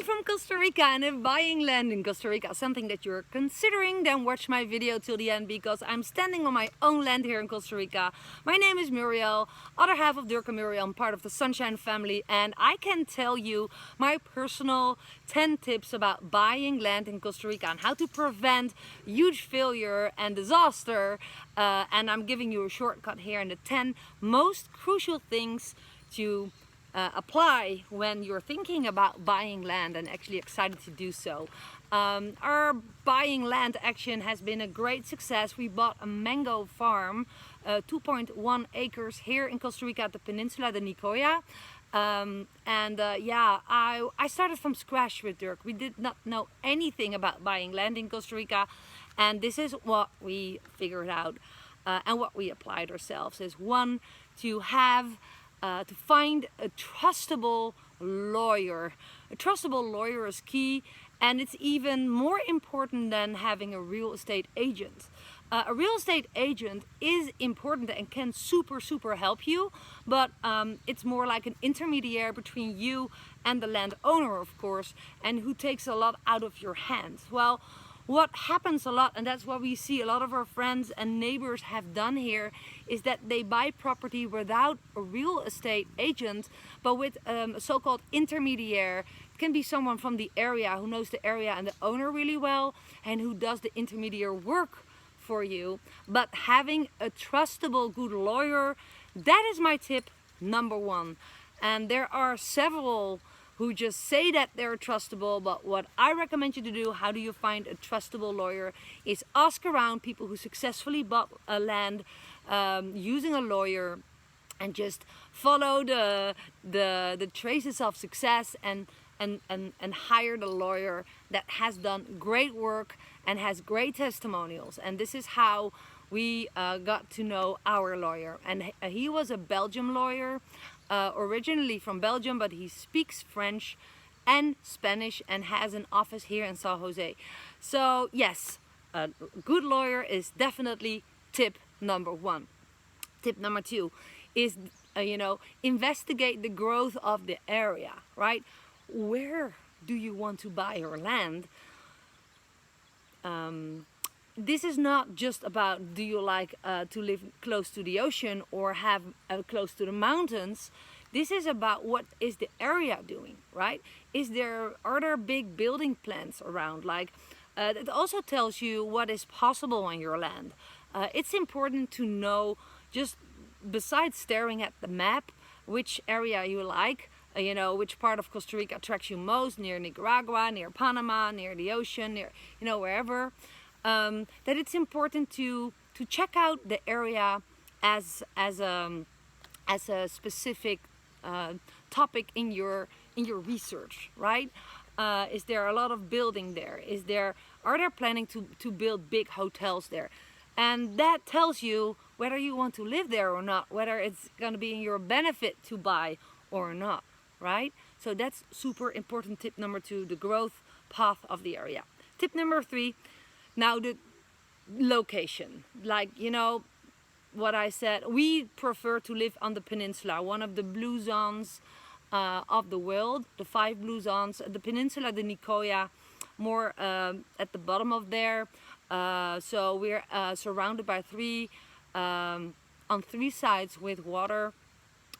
from Costa Rica, and if buying land in Costa Rica is something that you're considering, then watch my video till the end because I'm standing on my own land here in Costa Rica. My name is Muriel, other half of Dirk and Muriel. I'm part of the Sunshine family, and I can tell you my personal 10 tips about buying land in Costa Rica and how to prevent huge failure and disaster. And I'm giving you a shortcut here in the 10 most crucial things to apply when you're thinking about buying land and actually excited to do so. Our buying land action has been a great success. We bought a mango farm, 2.1 acres here in Costa Rica at the peninsula de Nicoya. I started from scratch with Dirk. We did not know anything about buying land in Costa Rica, and this is what we figured out and what we applied ourselves is one, to find a trustable lawyer. A trustable lawyer is key, and it's even more important than having a real estate agent. A real estate agent is important and can super help you, but it's more like an intermediary between you and the landowner, of course, and who takes a lot out of your hands. Well, what happens a lot, and that's what we see a lot of our friends and neighbors have done here, is that they buy property without a real estate agent, but with a so-called intermediary. It can be someone from the area who knows the area and the owner really well and who does the intermediary work for you. But having a trustable, good lawyer, that is my tip number one. And there are several who just say that they're trustable, but what I recommend you to do, how do you find a trustable lawyer, is ask around people who successfully bought a land using a lawyer, and just follow the traces of success and hire the lawyer that has done great work and has great testimonials. And this is how we got to know our lawyer. And he was a Belgian lawyer, originally from Belgium, but he speaks French and Spanish and has an office here in San Jose. So yes, a good lawyer is definitely tip number one. Tip number two is, investigate the growth of the area, right? Where do you want to buy your land? This is not just about, do you like to live close to the ocean or have close to the mountains. This is about what is the area doing, right? Are there big building plans around? It also tells you what is possible on your land. It's important to know, just besides staring at the map, which area you like. Which part of Costa Rica attracts you most, near Nicaragua, near Panama, near the ocean, near, wherever. That it's important to check out the area as a specific topic in your research, right? Is there a lot of building there? Are they planning to build big hotels there? And that tells you whether you want to live there or not, whether it's going to be in your benefit to buy or not, right? So that's super important. Tip number two, the growth path of the area. Tip number three, now the location. What I said, we prefer to live on the peninsula, one of the blue zones of the world, the 5 blue zones. The peninsula de Nicoya, more at the bottom of there. So we're surrounded by on three sides with water.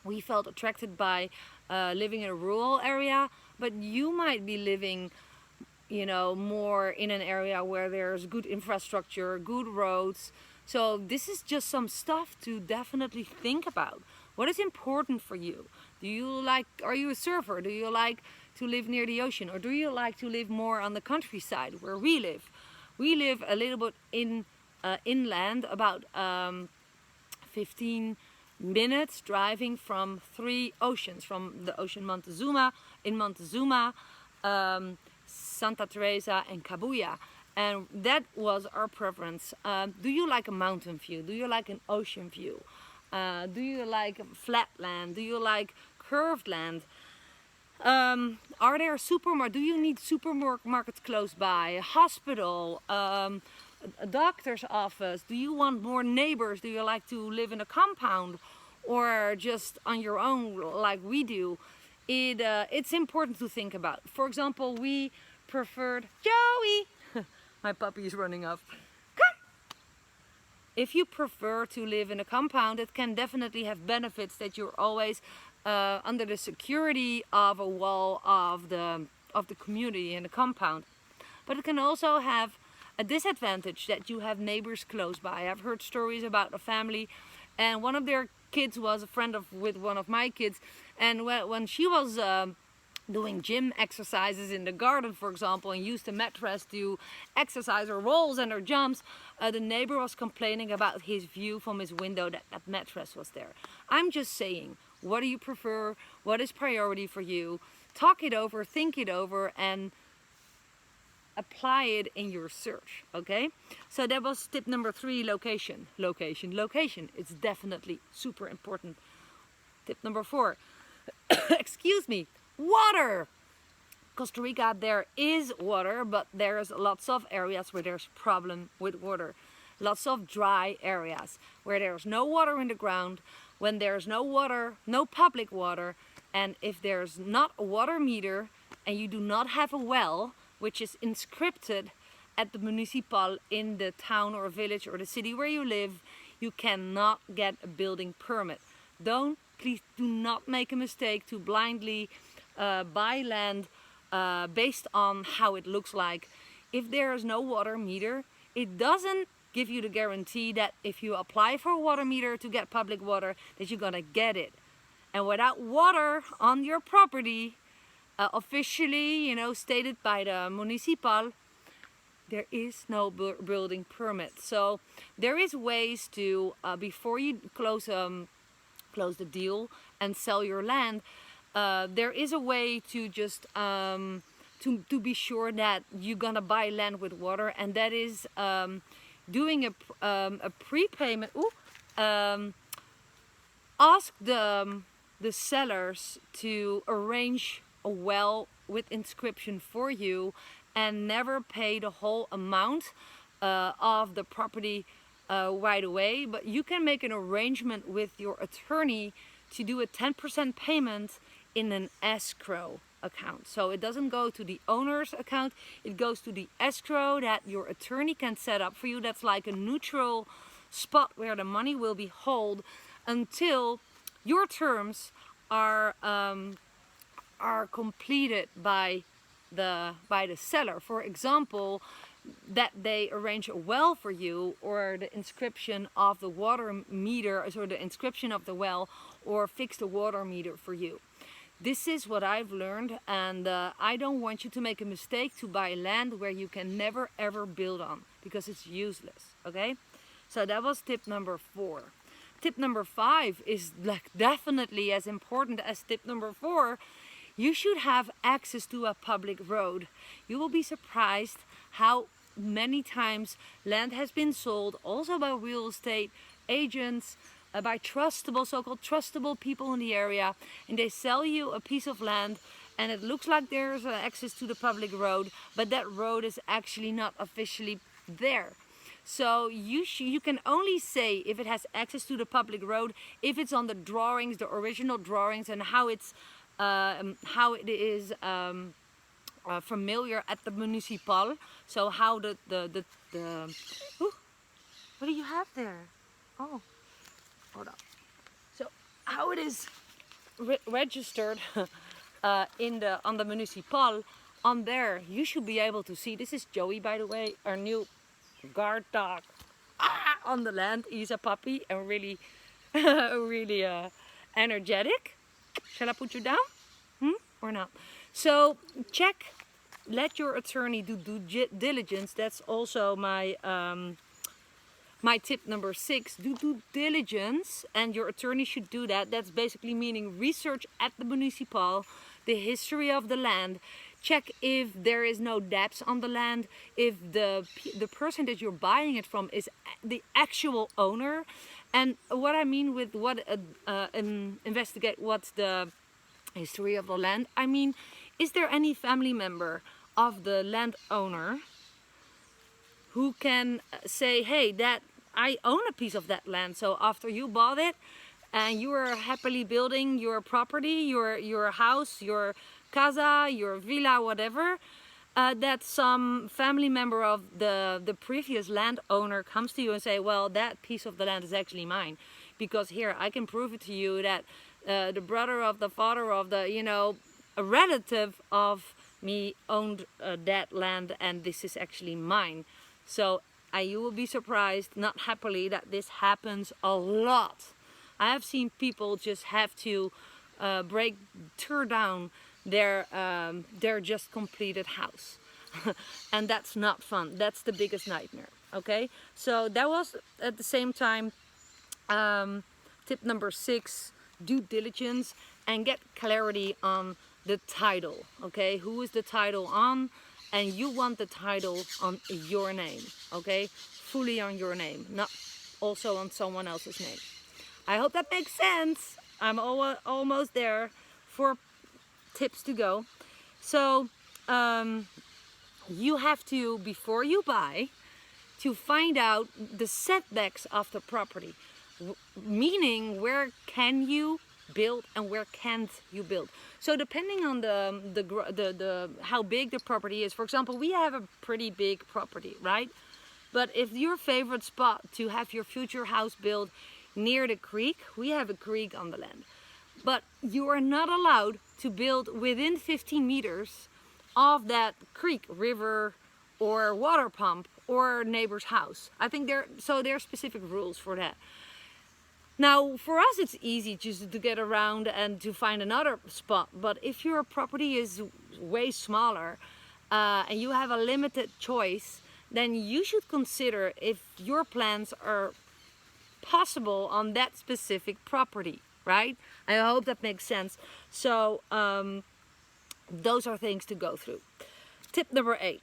We felt attracted by living in a rural area, but you might be living more in an area where there's good infrastructure, good roads. So this is just some stuff to definitely think about. What is important for you? Are you a surfer? Do you like to live near the ocean? Or do you like to live more on the countryside where we live? We live a little bit inland, about 15 minutes driving from 3 oceans, from the ocean Montezuma, Santa Teresa and Cabuya, and that was our preference. Do you like a mountain view? Do you like an ocean view? Do you like flat land? Do you like curved land? Are there do you need supermarkets close by? A hospital? A doctor's office? Do you want more neighbors? Do you like to live in a compound or just on your own like we do? it's important to think about. For example, we preferred Joey. My puppy is running off. If you prefer to live in a compound, it can definitely have benefits that you're always under the security of a wall of the community in the compound. But it can also have a disadvantage that you have neighbors close by. I've heard stories about a family, and one of their kids was a friend with one of my kids, and when she was doing gym exercises in the garden, for example, and used the mattress to exercise her rolls and her jumps, the neighbor was complaining about his view from his window that that mattress was there. I'm just saying, what do you prefer? What is priority for you? Talk it over, think it over, and apply it in your search, okay? So that was tip number 3, location. Location, location. It's definitely super important. Tip number 4, excuse me, water. Costa Rica, there is water, but there's lots of areas where there's problem with water. Lots of dry areas where there's no water in the ground, when there's no water, no public water, and if there's not a water meter and you do not have a well, which is inscripted at the Municipal in the town or village or the city where you live, you cannot get a building permit. Please do not make a mistake to blindly buy land based on how it looks like. If there is no water meter, it doesn't give you the guarantee that if you apply for a water meter to get public water, that you're gonna get it. And without water on your property, officially, stated by the Municipal, there is no building permit. So there is ways to, before you close the deal and sell your land, there is a way to just to be sure that you're gonna buy land with water, and that is doing a prepayment. Ask the sellers to arrange a well with inscription for you, and never pay the whole amount of the property right away, but you can make an arrangement with your attorney to do a 10% payment in an escrow account. So it doesn't go to the owner's account, it goes to the escrow that your attorney can set up for you. That's like a neutral spot where the money will be held until your terms are completed by the seller. For example, that they arrange a well for you, or the inscription of the water meter, or the inscription of the well, or fix the water meter for you. This is what I've learned, and I don't want you to make a mistake to buy land where you can never ever build on, because it's useless, okay? So that was tip number 4. Tip number 5 is like definitely as important as tip number 4. You should have access to a public road. You will be surprised how many times land has been sold, also by real estate agents, by so-called trustable people in the area, and they sell you a piece of land and it looks like there's access to the public road, but that road is actually not officially there. So you can only say if it has access to the public road if it's on the drawings, the original drawings, and how it is familiar at the Municipal. So how the ooh, what do you have there? Oh, hold on. So how it is registered on the Municipal, on there you should be able to see. This is Joey, by the way, our new guard dog on the land. He's a puppy and really really energetic. Shall I put you down? Or not? So check, let your attorney do due diligence. That's also my my tip number 6. Do due diligence, and your attorney should do that. That's basically meaning research at the Municipal, the history of the land. Check if there is no debts on the land, if the person that you're buying it from is the actual owner. And what I mean with investigate what's the history of the land, I mean, is there any family member of the landowner who can say, hey, that I own a piece of that land, so after you bought it, and you are happily building your property, your house, your casa, your villa, whatever, that some family member of the previous landowner comes to you and say, well, that piece of the land is actually mine, because here I can prove it to you that the brother of the father of the, you know, a relative of me owned that land, and this is actually mine. So you will be surprised, not happily, that this happens a lot. I have seen people just have to tear down their just completed house. And that's not fun. That's the biggest nightmare. Okay, so that was at the same time tip number 6, due diligence, and get clarity on the title. Okay, who is the title on? And you want the title on your name. Okay, fully on your name, not also on someone else's name. I hope that makes sense. I'm almost there. 4 tips to go. So you have to, before you buy, to find out the setbacks of the property, meaning where can you build and where can't you build. So depending on the how big the property is, for example, we have a pretty big property, right? But if your favorite spot to have your future house built near the creek, we have a creek on the land, but you are not allowed to build within 15 meters of that creek, river, or water pump, or neighbor's house. I think there are specific rules for that. Now, for us, it's easy just to get around and to find another spot. But if your property is way smaller and you have a limited choice, then you should consider if your plans are possible on that specific property, right? I hope that makes sense. So those are things to go through. Tip number 8.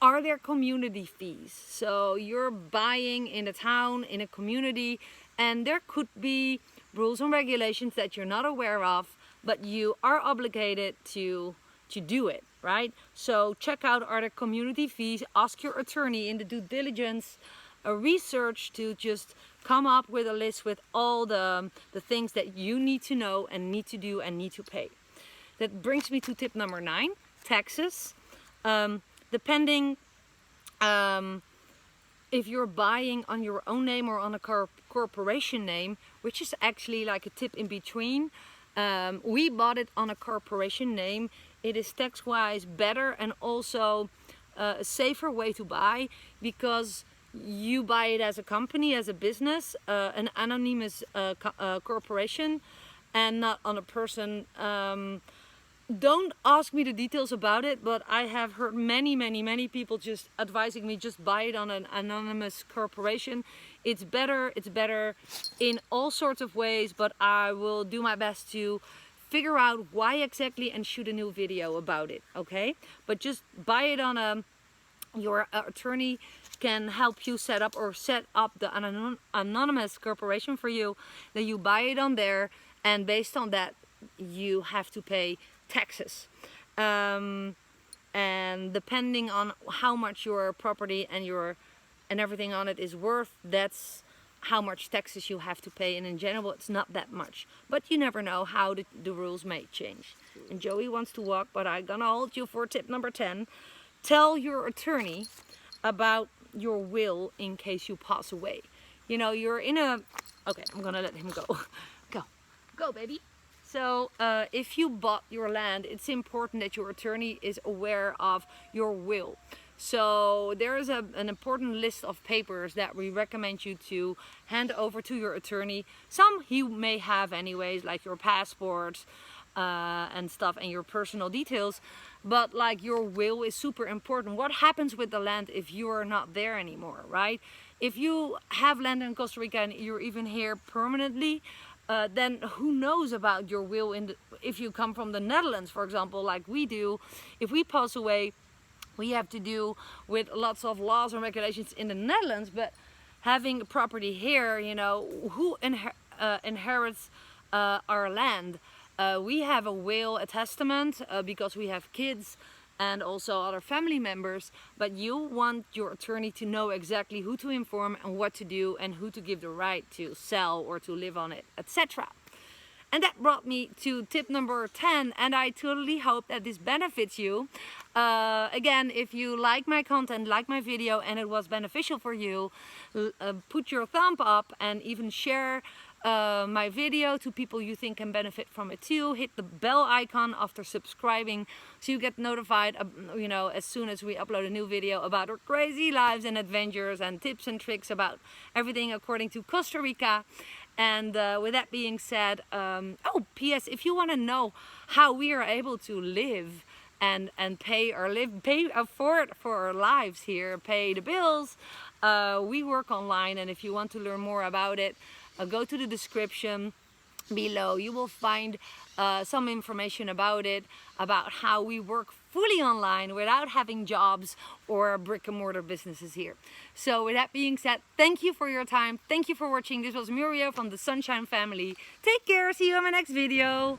Are there community fees? So you're buying in a town, in a community, and there could be rules and regulations that you're not aware of, but you are obligated to do it, right? So check out, are there community fees? Ask your attorney in the due diligence research to just come up with a list with all the things that you need to know and need to do and need to pay. That brings me to tip number 9, taxes. Depending if you're buying on your own name or on a corporation name, which is actually like a tip in between. We bought it on a corporation name. It is tax-wise better and also a safer way to buy, because you buy it as a company, as a business, an anonymous corporation, and not on a person. Don't ask me the details about it, but I have heard many people just advising me just buy it on an anonymous corporation. It's better in all sorts of ways, but I will do my best to figure out why exactly and shoot a new video about it, okay? But just buy it on your attorney can help you set up the anonymous corporation for you, that you buy it on there, and based on that you have to pay taxes, and depending on how much your property and everything on it is worth, that's how much taxes you have to pay. And in general, it's not that much, but you never know how the rules may change. And Joey wants to walk, but I'm gonna hold you for tip number 10. Tell your attorney about your will in case you pass away. You know, you're in a... Okay, I'm gonna let him go. Go baby. So if you bought your land, it's important that your attorney is aware of your will. So there is an important list of papers that we recommend you to hand over to your attorney. Some he may have anyways, like your passport and stuff, and your personal details. But like your will is super important. What happens with the land if you are not there anymore, right? If you have land in Costa Rica and you're even here permanently, then who knows about your will if you come from the Netherlands, for example, like we do. If we pass away, we have to do with lots of laws and regulations in the Netherlands, but having a property here, you know, who inherits our land? We have a will, a testament, because we have kids, and also other family members, but you want your attorney to know exactly who to inform and what to do and who to give the right to sell or to live on it, etc. And that brought me to tip number 10, and I totally hope that this benefits you. Again, if you like my content, like my video, and it was beneficial for you, put your thumb up and even share my video to people you think can benefit from it too. Hit the bell icon after subscribing so you get notified, as soon as we upload a new video about our crazy lives and adventures and tips and tricks about everything according to Costa Rica. And with that being said, P.S. if you want to know how we are able to live and afford for our lives here, pay the bills, we work online, and if you want to learn more about it, go to the description below. You will find some information about it, about how we work fully online without having jobs or brick and mortar businesses here. So with that being said, thank you for your time. Thank you for watching. This was Muriel from the Sunshine Family. Take care. See you in my next video.